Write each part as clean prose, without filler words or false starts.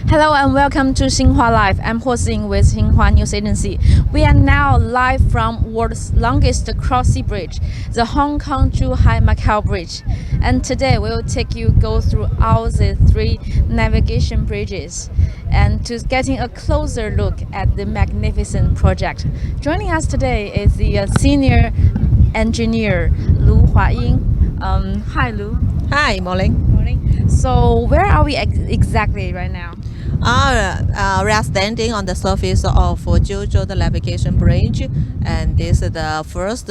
Hello and welcome to Xinhua Live. I'm hosting with Xinhua News Agency. We are now live from world's longest cross-sea bridge, the Hong Kong Zhuhai Macao Bridge. And today we will go through all the three navigation bridges and to getting a closer look at the magnificent project. Joining us today is the senior engineer Lu Huaying. Hi Lu. Hi, morning. Morning. So where are we exactly right now? We are standing on the surface of Zhuhai the navigation bridge, and this is the first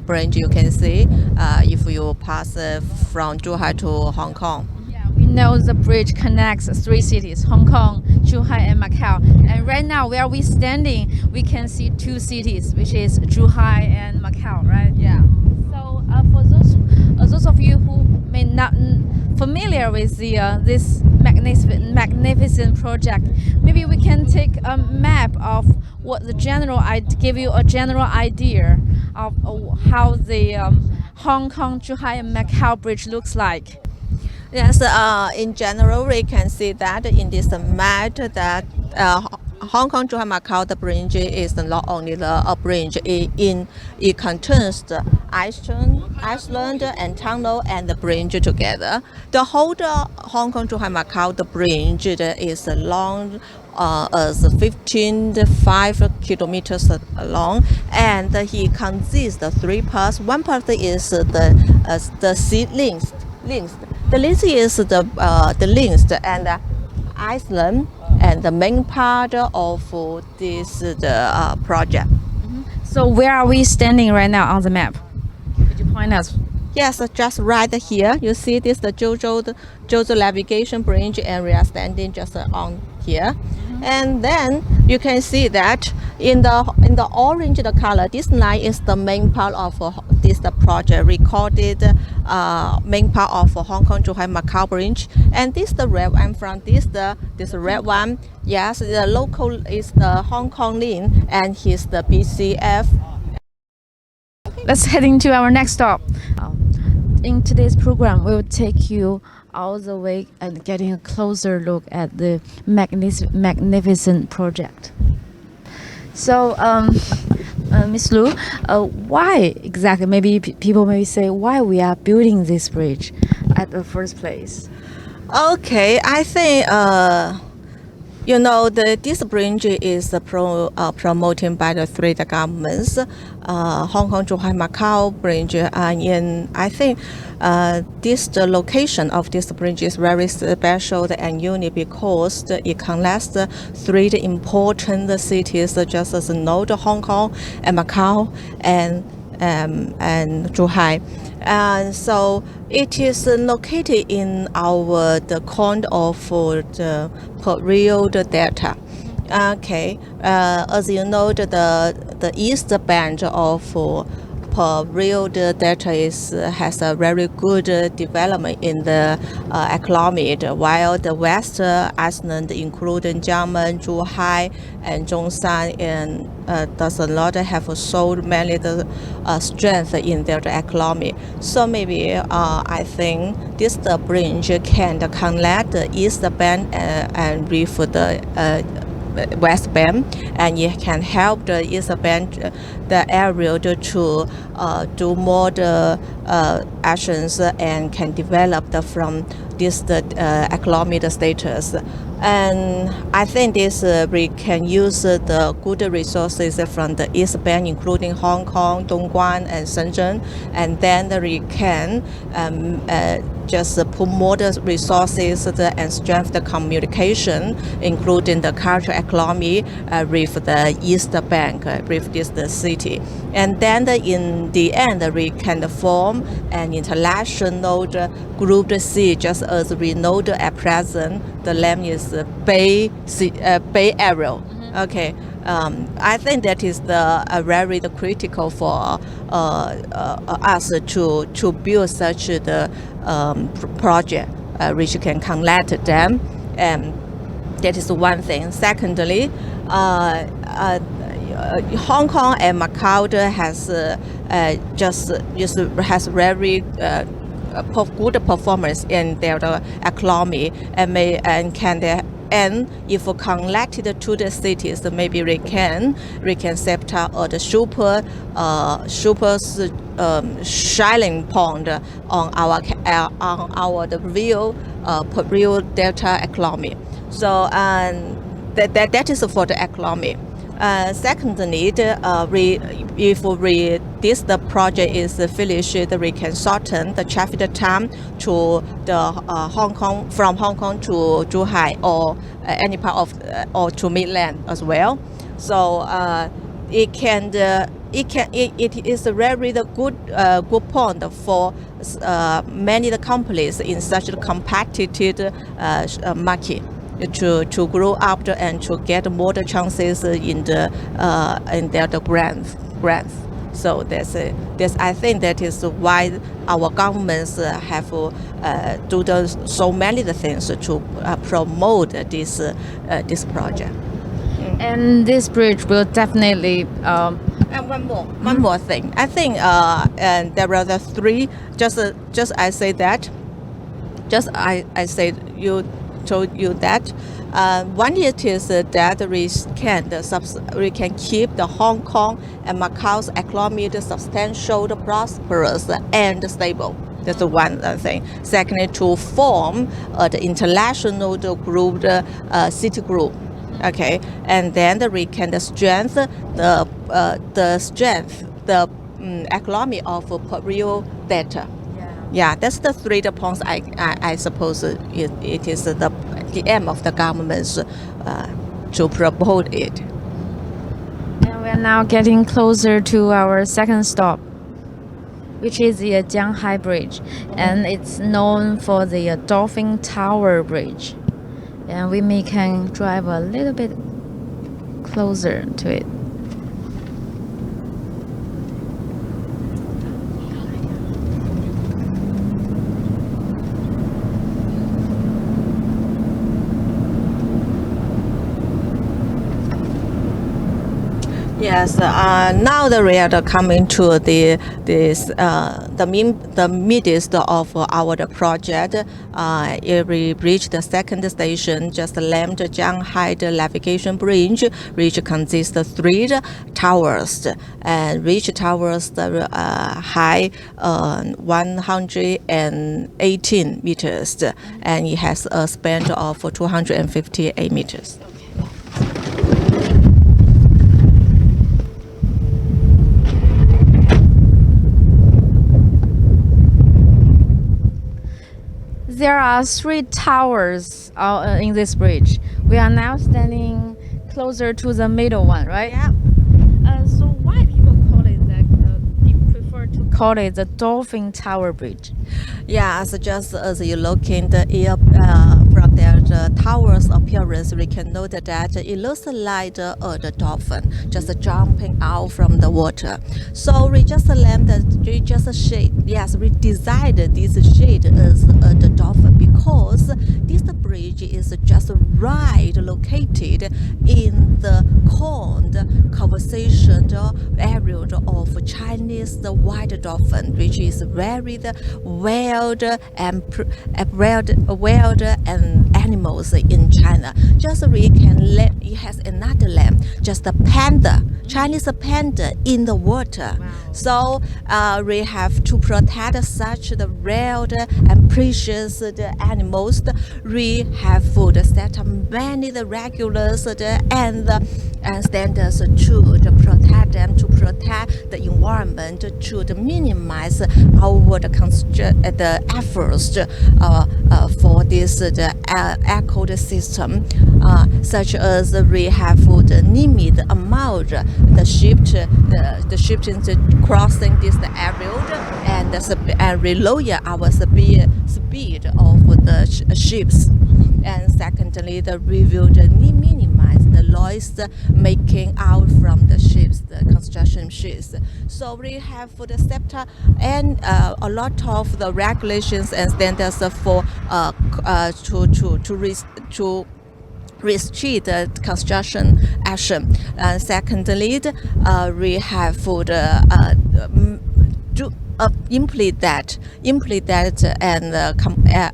bridge you can see if you pass from Zhuhai to Hong Kong. Yeah, we know the bridge connects three cities, Hong Kong, Zhuhai and Macao. And right now where we standing, we can see two cities, which is Zhuhai and Macao, right? Yeah. So for those of you who may not familiar with this magnificent project, maybe we can take a map of what the give you a general idea of how the Hong Kong, Zhuhai and Macao bridge looks like. Yes, in general, we can see that in this map that Hong Kong Zhuhai Macao the bridge is not only a bridge, it contains the Iceland and tunnel and the bridge together. The whole Hong Kong Zhuhai Macao the bridge is long as 15.5 kilometers long, and it consists of three parts. One part is the sea length. The length is the length and Iceland and the main part of this project. So where are we standing right now on the map? Could you point us? Yes, just right here. You see this the Zhuhai navigation bridge, and we are standing just on here. And then you can see that in the orange color, this line is the main part of this project recorded main part of Hong Kong Zhuhai Macao bridge. And this the red one from this red one. Yes, the local is the Hong Kong link, and here's the BCF. Let's head into our next stop. In today's program, we will take you all the way and getting a closer look at the magnificent project. So, Miss Lu, why exactly? Maybe people may say why we are building this bridge at the first place. Okay, I think this bridge is promoted by the three governments, Hong Kong Zhuhai Macao bridge, and I think the location of this bridge is very special and unique because it connects three important cities, just as Hong Kong and Macao and Zhuhai. And so it is located in the corner of the Rio Delta. Okay, as you know, the east band of Rio Delta has a very good development in the economy, while the west Iceland, including Xiamen, Zhuhai, and Zhongshan, and does not have so many strength in their economy. So maybe I think this bridge can connect the east band and with the west band, and it can help the east band the area to do more actions and can develop from this economic status. And I think we can use the good resources from the east band, including Hong Kong, Dongguan, and Shenzhen, and then we can just put more resources and strengthen the communication, including the cultural economy with the East Bank, with this city. And then in the end, we can form an international group C, just as we know at present, the name is Bay Area. Okay. I think that is very critical for us to build such the project which can connect them, and that is one thing. Secondly, Hong Kong and Macau has very good performance in their economy and can and if connected to the cities, maybe we can set up the super shining pond on our the real data economy. So that is for the economy. Secondly, if the project is finished, we can shorten the traffic time to the from Hong Kong to Zhuhai or any part of or to mainland as well. So it is a very good point for many companies in such a competitive market to grow up and to get more chances in their grants. So I think that is why our governments have so many things to promote this project. And this bridge will definitely. And one more thing. I think and there are the three. Just I say that. Just I said you told you that. One it is that we can keep the Hong Kong and Macau's economy substantial, prosperous, and stable. That's one thing. Secondly, to form the international group, city group. Okay, and then we can strengthen the economy of real data. Yeah, that's the three points I suppose it is the aim of the governments to promote it. And we are now getting closer to our second stop, which is the Zhuhai Bridge, and it's known for the Dolphin Tower Bridge. And we can drive a little bit closer to it. Yes, now we are coming to the midst of our project. We reached the second station, just landed Zhuhai navigation bridge, which consists of three towers, and each towers high 118 meters, and it has a span of 258 meters. There are three towers in this bridge. We are now standing closer to the middle one, right? Yeah. So why people call it that? They prefer to call it the Dolphin Tower Bridge. Yeah, so just as you look in the air from the tower's appearance, we can note that it looks like the dolphin just jumping out from the water. So we just shade. Yes, we designed this shade as the dolphin because this bridge is just right located in the cold conversation area of Chinese white dolphin, which is very wild and animals in China. Just we can it has another name, just a panda, Chinese panda in the water. Wow. So we have to protect such the rare and precious animals. We have set up many regulars and standards to protect them, to protect the environment, to minimize our the efforts for this ecosystem, such as we have the limit amount the ships crossing this area and we lower our speed of the ships. And secondly, we will minimize the noise making out from the ships, the construction ships. So we have for the sector and a lot of the regulations and standards for to restrict the construction action. Secondly, we have for the implement that, and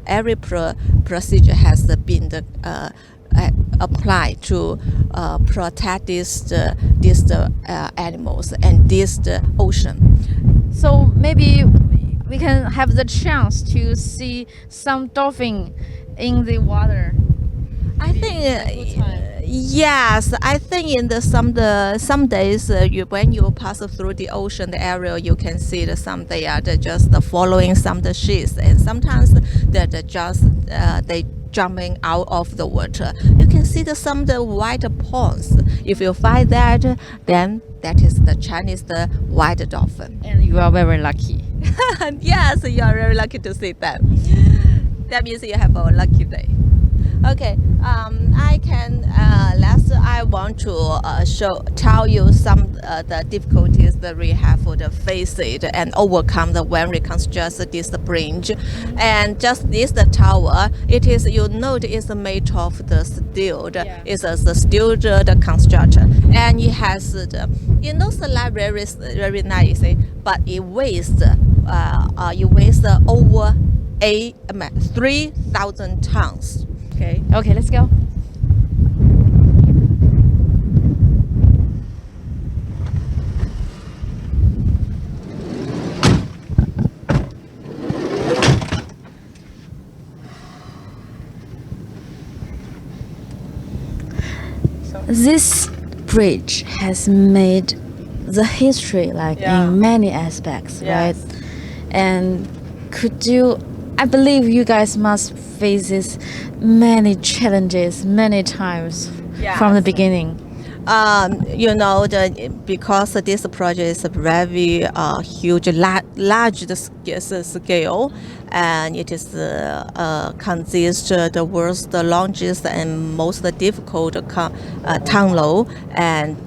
every procedure has been apply to protect these animals and this ocean. So maybe we can have the chance to see some dolphin in the water. I think yes. I think in some days when you pass through the ocean area, you can see some they are just following some the ships, and sometimes they're just they jumping out of the water. You can see some the white ponds. If you find that, then that is the Chinese the white dolphin. And you are very lucky. Yes, you are very lucky to see that. That means you have a lucky day. Okay, I can. Last, I want to tell you some the difficulties that we have to face it and overcome when we construct this bridge. And just this the tower, it is it is made of the steel. Yeah. It's a steel the construction, and it has the the library very nice, but it weighs over 3,000 tons. Okay. Okay, let's go. This bridge has made the history in many aspects, Yes. right? And could you, I believe you guys must face this many challenges many times from the Yes. beginning. Because this project is a very huge, large scale, and it is consists the world's longest and most difficult tunnel, and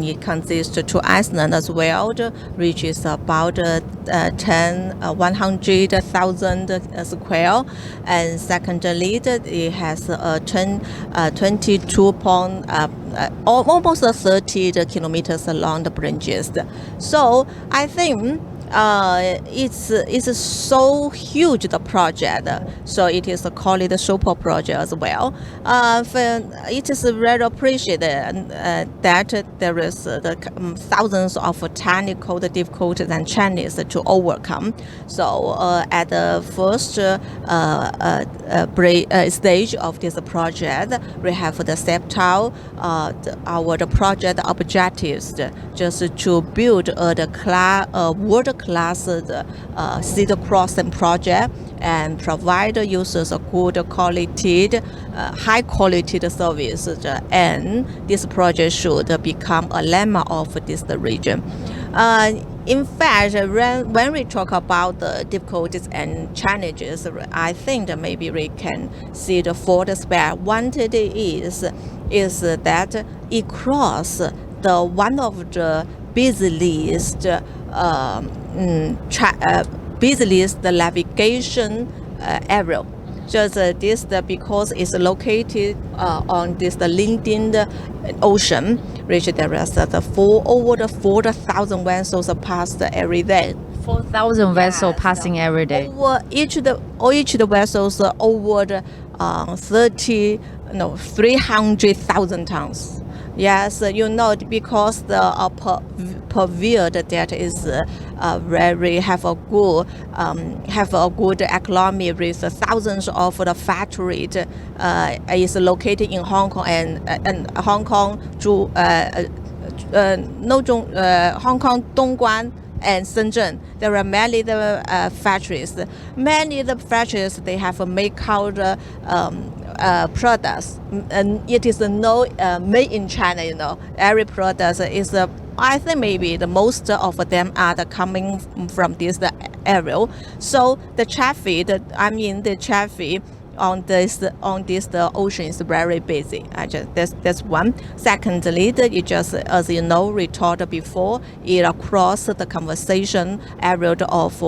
it consists two islands as well, which is about 100,000 square, and secondly, it has 22 almost 30 kilometers along the bridges. So I think it's so huge the project. So it is called the super project as well. It is very appreciated that there is thousands of technical difficulties and challenges to overcome. So at the first stage of this project, we have the set out our project objectives, just to build the world-class city crossing project and provide users a good quality, high quality service. And this project should become a landmark of this region. In fact, when we talk about the difficulties and challenges, I think that maybe we can see the fourth aspect. One is that it crosses one of the busiest busiest navigation area. Just this because it's located on this linking ocean, which there is over 4,000 vessels passed every day. 4,000 vessels passing every day. Over each the vessels over 300,000 tons. Yes, because the per year that is very have a good economy with thousands of the factories is located in Hong Kong and Hong Kong Hong Kong Dongguan and Shenzhen. There are many factories. Many of the factories they have make out products, and it is made in China. Every product is I think maybe the most of them are coming from this area. So the traffic, on this ocean is very busy. That's one. Secondly, it just as we talked before, it across the conversation area of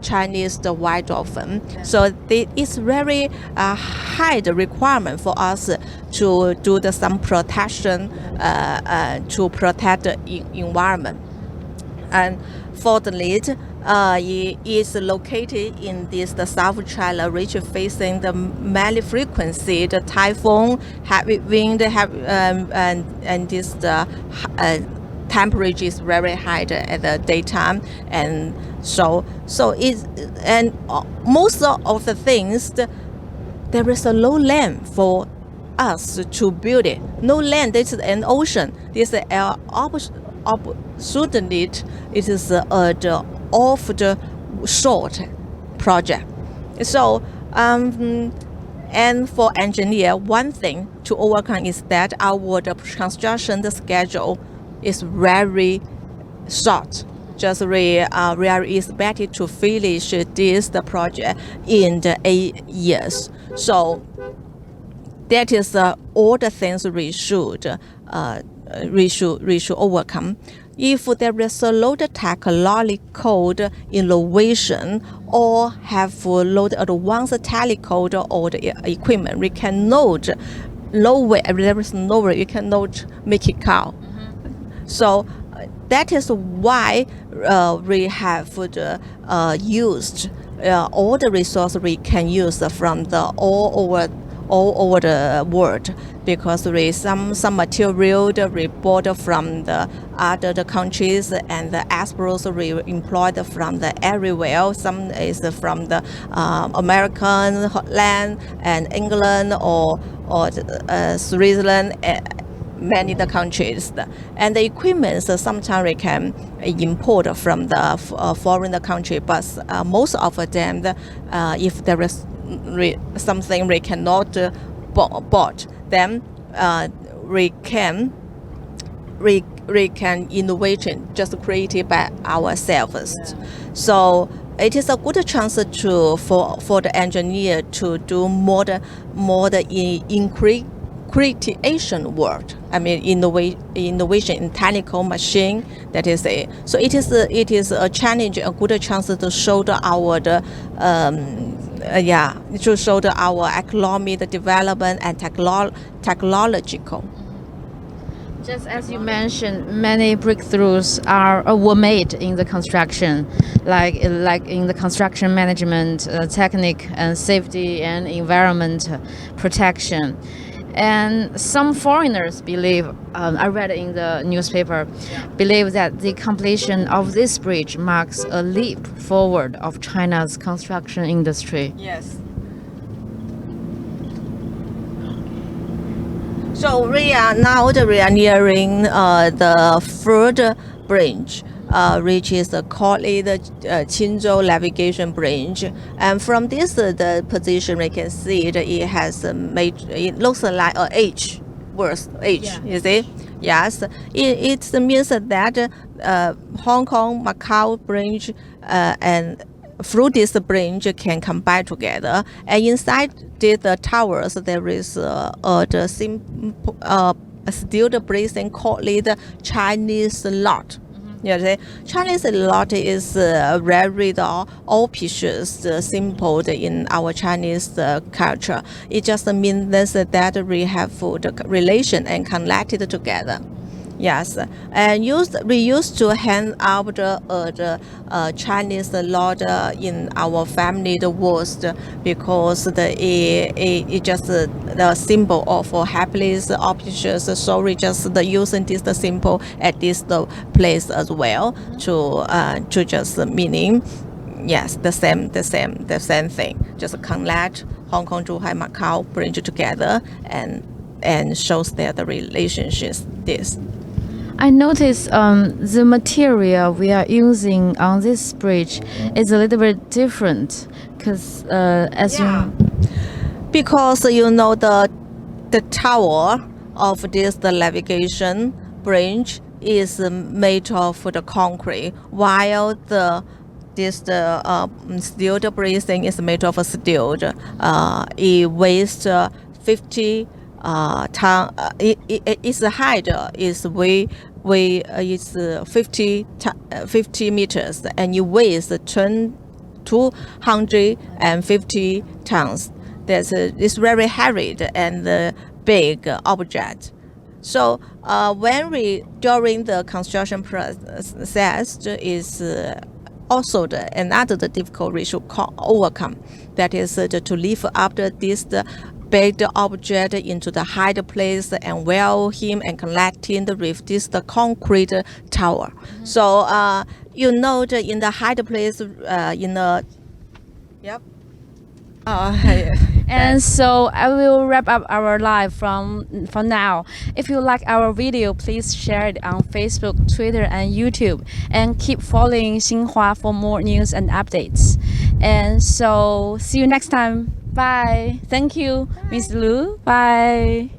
Chinese white dolphin. So it's very high the requirement for us to do some protection to protect the environment. And fourthly, it is located in the South China region, facing the many frequency, the typhoon, heavy wind, and this temperature is very high at the daytime, and most of the things there is a low land for us to build it. No land, this is an ocean. This is opportunity. It is the off the short project. So and for engineer, one thing to overcome is that our construction schedule is very short. Just we are expected to finish the project in the 8 years. So that is all the things we should overcome. If there is a lot of technological innovation or have a lot of advanced technical or the equipment, we cannot there is nowhere you cannot make it count. So that is why we have used all the resources we can use from all over the world, because there is some material we bought from the other countries, and the experts we employed from the everywhere. Some is from the American land and England or Switzerland. Many the countries, and the equipment sometimes we can import from the foreign country, but most of them, if there is something we cannot bought, then we can innovation just created by ourselves. So it is a good chance for the engineer to do more the creation work. I mean, innovation in technical machine. That is it. So it is a challenge, a good chance to show our our economic development and technological. Just as you mentioned, many breakthroughs were made in the construction, like in the construction management, technique and safety and environment protection. And some foreigners believe, I read in the newspaper, believe that the completion of this bridge marks a leap forward of China's construction industry. Yes. So we are nearing the third bridge, which is called the Qinzhou Navigation Bridge. And from this the position we can see that it has it looks like a H, words H. Yeah. You see? Yes. It means that Hong Kong Macao Bridge and through this bridge can combine together, and inside the towers there is the simple steel bracing called the Chinese lot. You see, Chinese lot is very auspicious symbol in our Chinese culture. It just means that we have the relation and connected together. Yes, and we used to hang out the Chinese lot in our family the walls, because it just the symbol of happiness, auspicious. So we just using this the symbol at this the place as well to just meaning. Yes, the same thing. Just connect Hong Kong, Zhuhai, Macao, bring it together and shows that the relationships this. I noticed the material we are using on this bridge is a little bit different, because because the tower of this the navigation bridge is made of the concrete, while the steel bracing is made of steel. It weighs 50 ton. Its height is it's 50 meters, and it weighs 250 tons. It's very heavy and big object. So when during the construction process is also another difficult we should overcome. That is to lift up this big object into the high place and weld him and connecting with the concrete tower. So in the high place in the yep. And so I will wrap up our live from for now. If you like our video, please share it on Facebook, Twitter, and YouTube, and keep following Xinhua for more news and updates. And so see you next time. Bye. Thank you, Miss Lu. Bye.